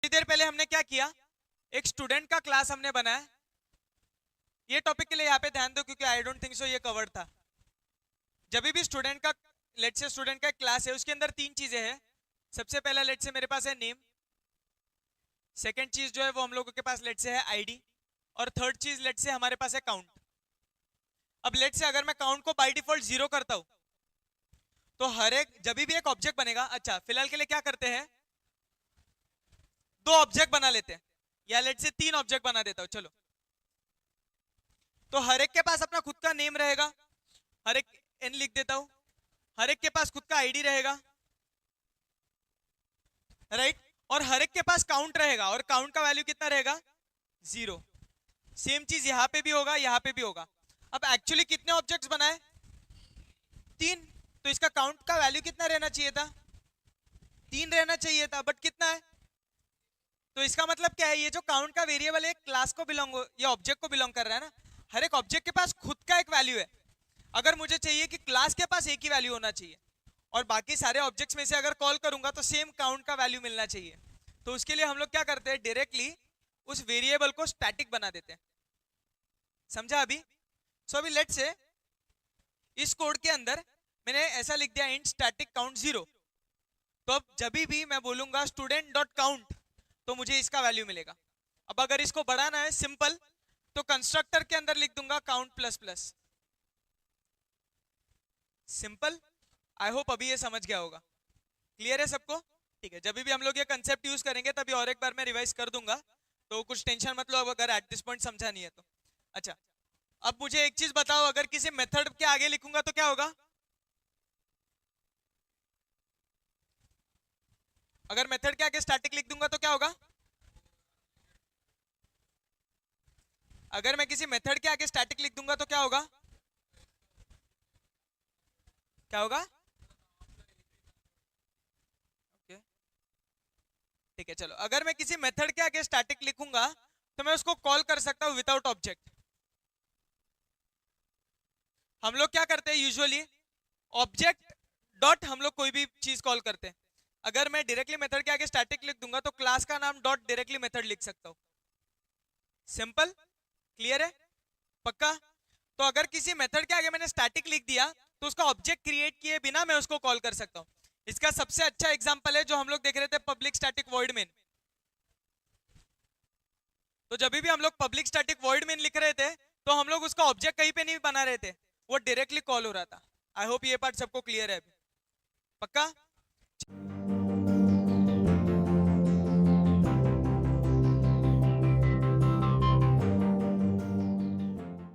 देर पहले हमने क्या किया, एक स्टूडेंट का क्लास हमने बनाया। ये टॉपिक के लिए यहाँ पे ध्यान दो क्योंकि आई डोंट थिंक सो ये कवर्ड था। जब भी स्टूडेंट का, लेट से स्टूडेंट का क्लास है, उसके अंदर तीन चीजें हैं। सबसे पहला लेट से मेरे पास है नेम, सेकंड चीज जो है वो हम लोगों के पास लेट से है आईडी, और थर्ड चीज लेट से हमारे पास है काउंट। अब लेट से अगर मैं काउंट को बाय डिफॉल्ट 0 करता हूं तो हर एक जब भी एक ऑब्जेक्ट बनेगा, अच्छा फिलहाल के लिए क्या करते हैं, दो ऑब्जेक्ट बना लेते हैं, या लेट से 3 ऑब्जेक्ट बना देता हूं। चलो, तो हर एक के पास अपना खुद का नेम रहेगा, हर एक एन लिख देता हूं, हर एक के पास खुद का आईडी रहेगा, राइट, और हर एक के पास काउंट रहेगा, और काउंट का वैल्यू कितना रहेगा, 0। सेम चीज यहां पे भी होगा, यहां पे भी होगा। अब एक्चुअली कितने ऑब्जेक्ट्स बनाए, 3, तो इसका काउंट का वैल्यू कितना रहना चाहिए था, 3 रहना चाहिए था, बट कितना है, तो इसका मतलब क्या है, ये जो काउंट का वेरिएबल है क्लास को बिलोंग, ये ऑब्जेक्ट को बिलोंग कर रहा है ना। हर एक ऑब्जेक्ट के पास खुद का एक वैल्यू है। अगर मुझे चाहिए कि क्लास के पास एक ही वैल्यू होना चाहिए और बाकी सारे ऑब्जेक्ट्स में से अगर कॉल करूंगा तो सेम काउंट का वैल्यू मिलना चाहिए, तो उसके लिए हम लोग क्या करते हैं, डायरेक्टली उस वेरिएबल को स्टैटिक बना देते हैं। समझा अभी? सो अभी लेट से इस कोड के अंदर मैंने ऐसा लिख दिया इंट स्टैटिक काउंट 0, तो अब जब भी मैं बोलूंगा स्टूडेंट डॉट काउंट तो मुझे इसका वैल्यू मिलेगा। अब अगर इसको बढ़ाना है सिंपल, तो कंस्ट्रक्टर के अंदर लिख दूंगा count plus plus, simple. I hope अभी ये समझ गया होगा, क्लियर है सबको? ठीक है, जब भी हम लोग ये कंसेप्ट यूज करेंगे तभी और एक बार मैं रिवाइज कर दूंगा, तो कुछ टेंशन मत लो अगर एट दिस पॉइंट समझा नहीं है तो। अच्छा, अब मुझे एक चीज बताओ, अगर किसी मेथड के आगे लिखूंगा तो क्या होगा, अगर मेथड के आगे स्टैटिक लिख दूंगा तो क्या होगा, अगर मैं किसी मेथड के आगे स्टैटिक लिख दूंगा तो क्या होगा, क्या होगा, ओके ठीक है। चलो, अगर मैं किसी मेथड के आगे स्टैटिक लिखूंगा तो मैं उसको कॉल कर सकता हूं विदाउट ऑब्जेक्ट। हम लोग क्या करते हैं यूजुअली, ऑब्जेक्ट डॉट हम लोग कोई भी चीज कॉल करते हैं। अगर मैं डायरेक्टली मेथड के आगे स्टैटिक लिख दूंगा तो क्लास का नाम डॉट डायरेक्टली मेथड लिख सकता हूं। सिंपल, क्लियर है, पक्का? तो अगर किसी मेथड के आगे मैंने स्टैटिक लिख दिया तो उसका ऑब्जेक्ट क्रिएट किए बिना मैं उसको कॉल कर सकता हूं। इसका सबसे अच्छा एग्जांपल है जो हम लोग देख रहे थे, पब्लिक स्टैटिक वॉइड मेन। तो जब भी हम लोग पब्लिक स्टैटिक वॉइड मेन लिख रहे थे तो हम लोग उसका ऑब्जेक्ट कहीं पे नहीं बना रहे थे, वो डायरेक्टली कॉल हो रहा था। आई होप ये पार्ट सबको क्लियर है अभी, पक्का?